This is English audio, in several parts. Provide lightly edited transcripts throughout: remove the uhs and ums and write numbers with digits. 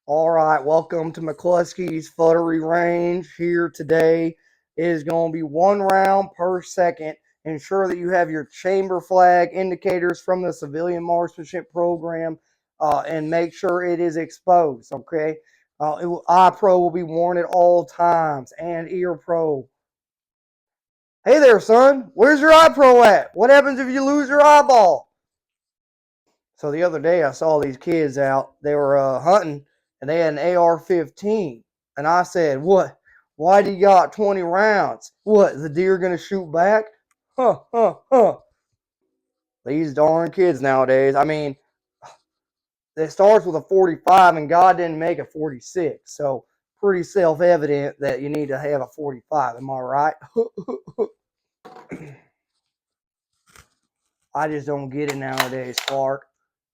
All right, welcome to McCluskey's Futtery Range. Here today is going to be 1 round per second. Ensure that you have your chamber flag indicators from the civilian marksmanship program and make sure it is exposed, okay? Eye pro will be worn at all times and ear pro. Hey there, son. Where's your eye pro at? What happens if you lose your eyeball? So the other day I saw these kids out. They were hunting and they had an AR-15. And I said, what? Why do you got 20 rounds? What, the deer gonna shoot back? Huh, huh, huh. These darn kids nowadays. I mean, it starts with a 45 and God didn't make a 46. So pretty self-evident that you need to have a 45. Am I right? I just don't get it nowadays, Clark.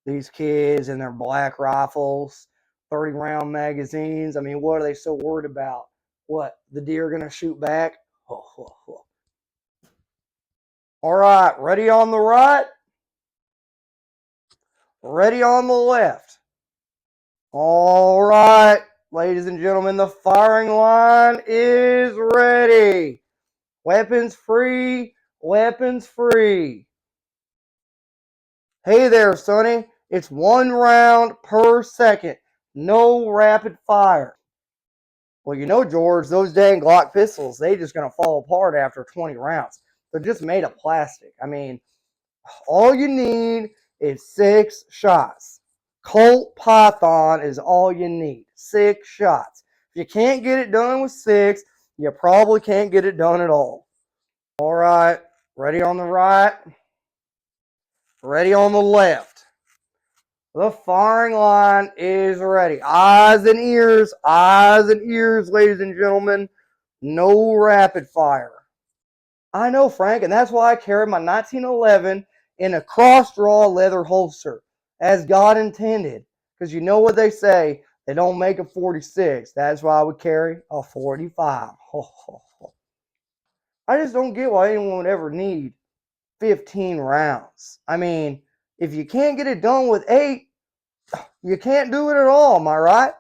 These kids and their black rifles, 30-round magazines. I mean, what are they so worried about? What, the deer going to shoot back? All right, ready on the right? Ready on the left? All right, ladies and gentlemen, the firing line is ready. Weapons free, weapons free. Hey there, Sonny. It's 1 round per second. No rapid fire. Well, you know, George, those dang Glock pistols, they just going to fall apart after 20 rounds. They're just made of plastic. I mean, all you need is 6 shots. Colt Python is all you need. 6 shots. If you can't get it done with 6, you probably can't get it done at all. All right, ready on the right? Ready on the left? The firing line is ready. Eyes and ears, ladies and gentlemen. No rapid fire. I know, Frank, and that's why I carry my 1911 in a cross-draw leather holster, as God intended. Because you know what they say, they don't make a 46. That's why I would carry a 45. I just don't get why anyone would ever need 15 rounds. I mean, if you can't get it done with 8, you can't do it at all, am I right?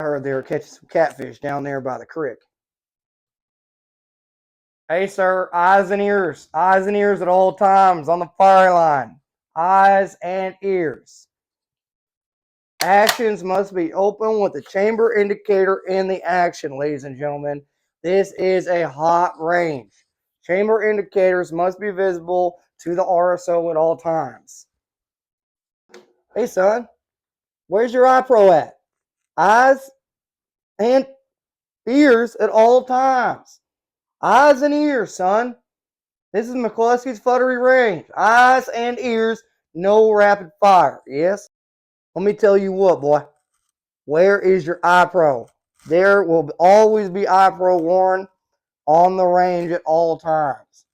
I heard they were catching some catfish down there by the creek. Hey, sir, eyes and ears at all times on the fire line. Eyes and ears. Actions must be open with the chamber indicator in the action, ladies and gentlemen. This is a hot range. Chamber indicators must be visible to the RSO at all times. Hey, son, where's your eye pro at? Eyes and ears at all times. Eyes and ears, son. This is McCluskey's Futtery Range. Eyes and ears, no rapid fire. Yes? Let me tell you what, boy. Where is your eye pro? There will always be eye pro worn on the range at all times.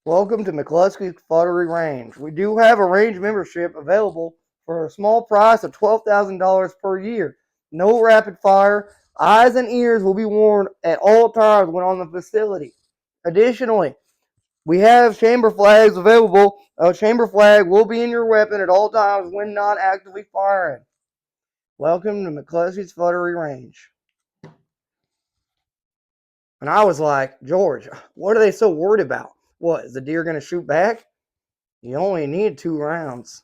Welcome to McCluskey's Futtery Range. We do have a range membership available for a small price of $12,000 per year. No rapid fire. Eyes and ears will be worn at all times when on the facility. Additionally, we have chamber flags available. A chamber flag will be in your weapon at all times when not actively firing. Welcome to McCluskey's Futtery Range. And I was like, George, what are they so worried about? What, is the deer going to shoot back? You only need 2 rounds.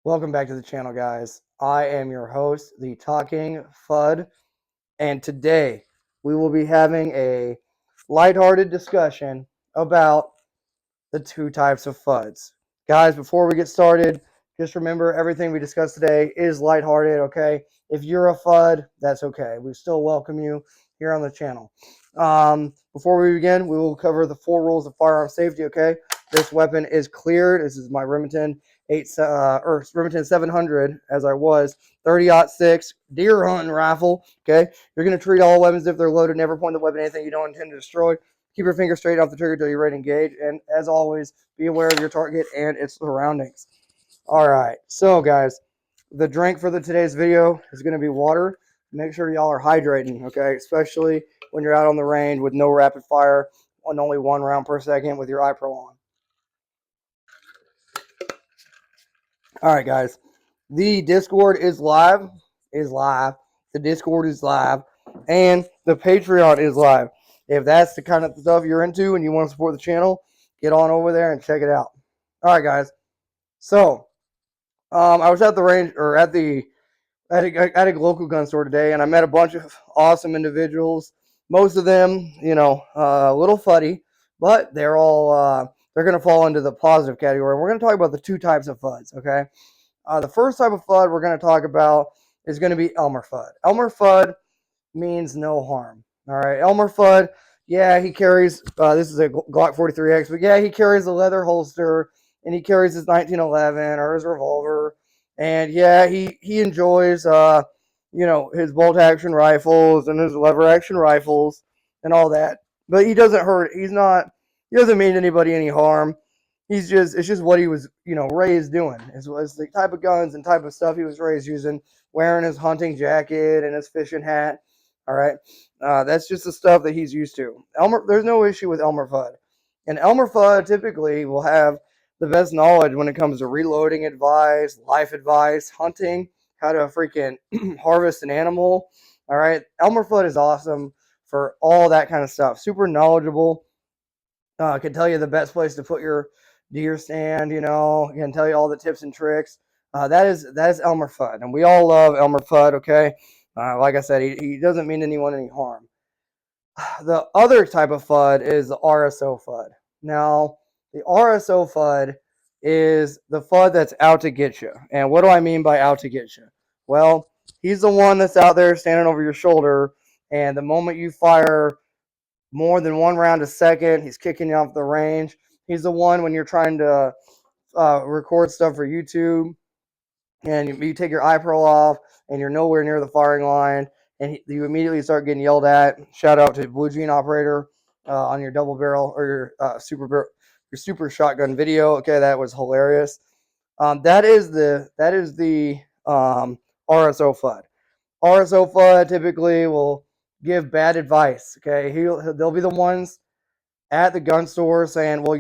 Welcome back to the channel, guys. I am your host, the Talking Fudd. And today we will be having a lighthearted discussion about the 2 types of Fuds. Guys, before we get started, just remember everything we discussed today is lighthearted, okay? If you're a Fudd, that's okay. We still welcome you here on the channel. Before we begin, we will cover the 4 rules of firearm safety, okay? This weapon is cleared. This is my Remington 700, as I was, 30-06 deer hunting rifle, okay? You're going to treat all weapons if they're loaded. Never point the weapon at anything you don't intend to destroy. Keep your finger straight off the trigger until you're ready to engage. And as always, be aware of your target and its surroundings. All right. So, guys, the drink for today's video is going to be water. Make sure y'all are hydrating, okay? Especially when you're out on the range with no rapid fire on only 1 round per second with your eye pro on. All right, guys. The Discord is live. Is live. The Discord is live, and the Patreon is live. If that's the kind of stuff you're into and you want to support the channel, get on over there and check it out. All right, guys. So, I was at the range or at a local gun store today, and I met a bunch of awesome individuals. Most of them, a little fuddy, but they're going to fall into the positive category. And we're going to talk about the two types of Fuds. Okay. The first type of Fudd we're going to talk about is going to be Elmer Fudd. Elmer Fudd means no harm. All right, Elmer Fudd, yeah, he carries, this is a Glock 43X, but yeah, he carries a leather holster, and he carries his 1911 or his revolver, and yeah, he enjoys, his bolt-action rifles and his lever-action rifles and all that, but he doesn't hurt, he doesn't mean anybody any harm. It's just what he was, raised doing. It's the type of guns and type of stuff he was raised using, wearing his hunting jacket and his fishing hat. All right. That's just the stuff that he's used to. There's no issue with Elmer Fudd. And Elmer Fudd typically will have the best knowledge when it comes to reloading advice, life advice, hunting, how to freaking harvest an animal. All right. Elmer Fudd is awesome for all that kind of stuff. Super knowledgeable. Can tell you the best place to put your deer stand, can tell you all the tips and tricks. That is Elmer Fudd, and we all love Elmer Fudd, okay? Like I said, he doesn't mean anyone any harm. The other type of Fudd is the RSO Fud. Now, the RSO Fud is the Fudd that's out to get you. And what do I mean by out to get you? Well, he's the one that's out there standing over your shoulder, and the moment you fire more than one round a second, he's kicking you off the range. He's the one when you're trying to record stuff for YouTube, and you take your iPro off, and you're nowhere near the firing line, and you immediately start getting yelled at. Shout out to Blue Jean Operator on your double barrel or your super shotgun video. Okay, that was hilarious. That is the RSO Fud. RSO Fud typically will give bad advice. Okay, they'll be the ones at the gun store saying, well,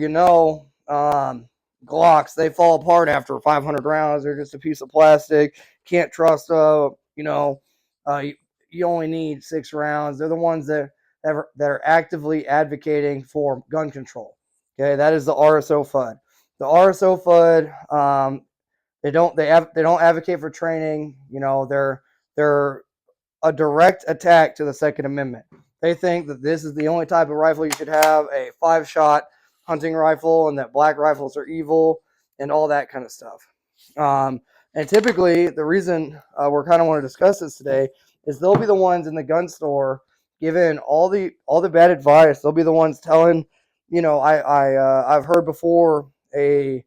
Glocks, they fall apart after 500 rounds. They're just a piece of plastic. Can't trust, you only need 6 rounds. They're the ones that are actively advocating for gun control. Okay, that is the RSO Fud. The RSO Fud, they don't advocate for training. They're a direct attack to the Second Amendment. They think that this is the only type of rifle you should have, a 5-shot hunting rifle, and that black rifles are evil and all that kind of stuff. And typically, the reason we're kind of want to discuss this today is they'll be the ones in the gun store giving all the bad advice. They'll be the ones telling, I've heard before a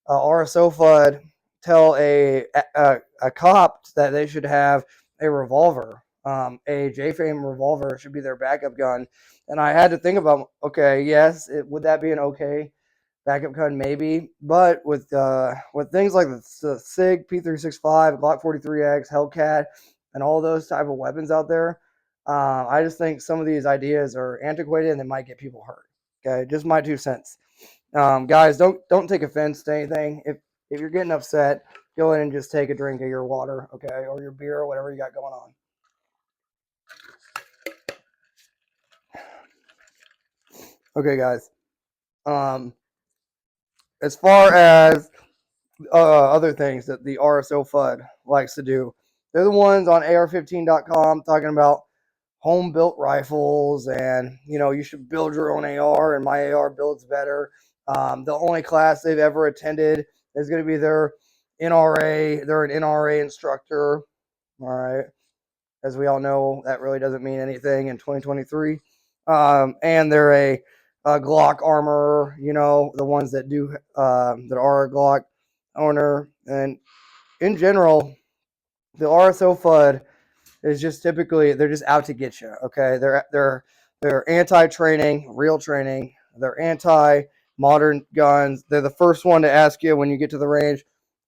RSO Fud tell a cop that they should have a revolver, a J-frame revolver should be their backup gun. And I had to think about, okay, yes, would that be an okay backup gun? Maybe. But with things like the SIG, P365, Glock 43X, Hellcat, and all those type of weapons out there, I just think some of these ideas are antiquated and they might get people hurt. Okay, just my 2 cents. Guys, don't take offense to anything. If you're getting upset, go ahead and just take a drink of your water, okay, or your beer, or whatever you got going on. Okay, guys. As far as other things that the RSO Fud likes to do, they're the ones on AR15.com talking about home built rifles, and you should build your own AR, and my AR builds better. The only class they've ever attended is going to be their NRA. They're an NRA instructor. All right. As we all know, that really doesn't mean anything in 2023. And they're a Glock armor, the ones that that are a Glock owner. And in general, the RSO Fud is just typically, they're just out to get you. Okay. They're anti-training, real training. They're anti-modern guns. They're the first one to ask you when you get to the range,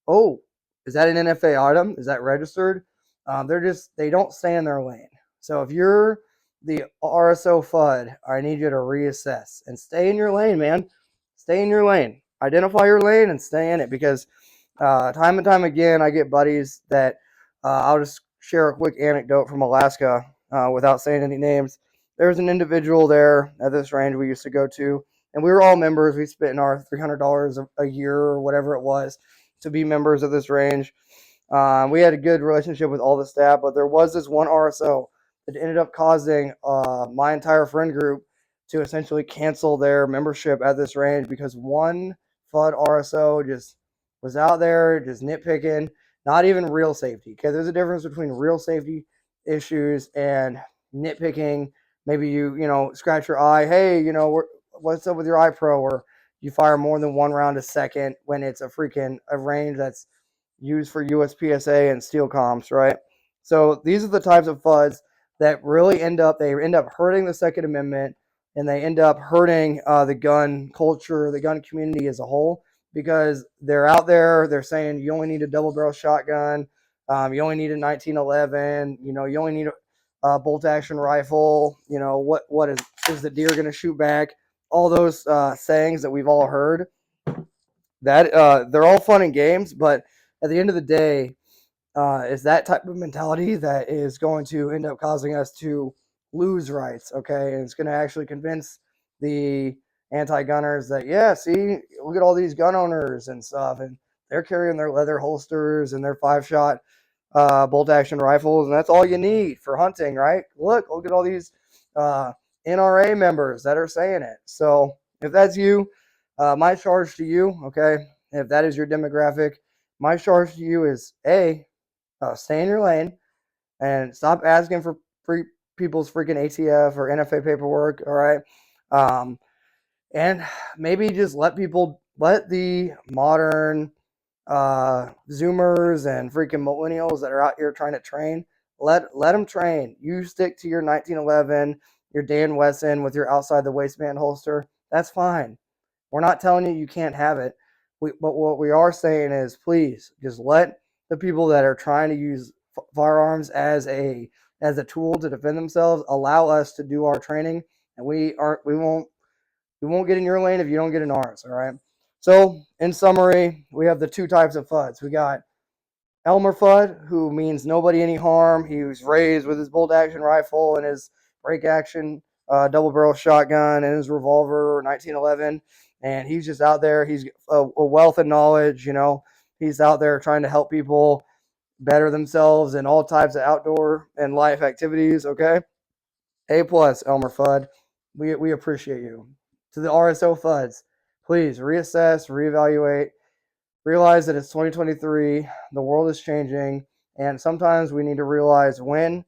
oh, is that an NFA item? Is that registered? They don't stay in their lane. So if you're the RSO Fud, I need you to reassess and stay in your lane, man. Stay in your lane. Identify your lane and stay in it, because Time and time again, I get buddies that I'll just share a quick anecdote from Alaska without saying any names. There's an individual there at this range we used to go to, and we were all members. We spent our $300 a year or whatever it was to be members of this range. We had a good relationship with all the staff, but there was this one RSO that ended up causing my entire friend group to essentially cancel their membership at this range because one Fudd RSO just was out there just nitpicking, not even real safety. Okay, there's a difference between real safety issues and nitpicking. Maybe you scratch your eye. Hey, what's up with your eye pro? Or you fire more than one round a second when it's a range that's used for USPSA and steel comps, right? So these are the types of Fuds that really end up hurting the Second Amendment, and they end up hurting the gun culture, the gun community as a whole, because they're out there, they're saying you only need a double barrel shotgun, you only need a 1911, you only need a bolt action rifle, what is the deer going to shoot back? All those sayings that we've all heard, that they're all fun and games, but at the end of the day, is that type of mentality that is going to end up causing us to lose rights, okay? And it's going to actually convince the anti-gunners that, yeah, see, look at all these gun owners and stuff, and they're carrying their leather holsters and their 5-shot bolt-action rifles, and that's all you need for hunting, right? Look at all these NRA members that are saying it. So if that's you, my charge to you, okay, if that is your demographic, my charge to you is, stay in your lane and stop asking for people's freaking ATF or NFA paperwork, all right? And maybe just let the modern Zoomers and freaking millennials that are out here trying to train, let them train. You stick to your 1911, your Dan Wesson with your outside the waistband holster. That's fine. We're not telling you can't have it. But what we are saying is, please just let the people that are trying to use firearms as a tool to defend themselves allow us to do our training, and we won't get in your lane if you don't get in ours. All right. So in summary, we have the two types of Fudds. We got Elmer Fudd, who means nobody any harm. He was raised with his bolt action rifle and his break action double barrel shotgun and his revolver 1911. And he's just out there. He's a wealth of knowledge. He's out there trying to help people better themselves in all types of outdoor and life activities. Okay. A plus, Elmer Fudd. We appreciate you. To the RSO Fudds, please reassess, reevaluate. Realize that it's 2023, the world is changing, and sometimes we need to realize when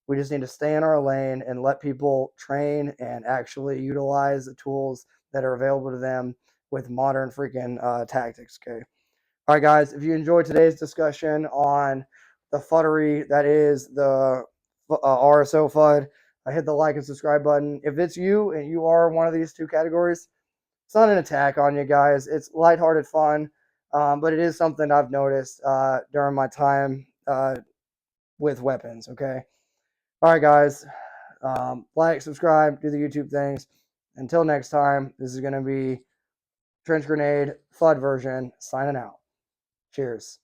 we just need to stay in our lane and let people train and actually utilize the tools that are available to them with modern freaking tactics. Okay. All right, guys, if you enjoyed today's discussion on the fuddery that is the RSO Fud, hit the like and subscribe button. If it's you and you are one of these two categories, it's not an attack on you guys. It's lighthearted fun, but it is something I've noticed during my time with weapons. Okay. All right, guys. Like, subscribe, do the YouTube things. Until next time, this is going to be Trench Grenade Fud version signing out. Cheers.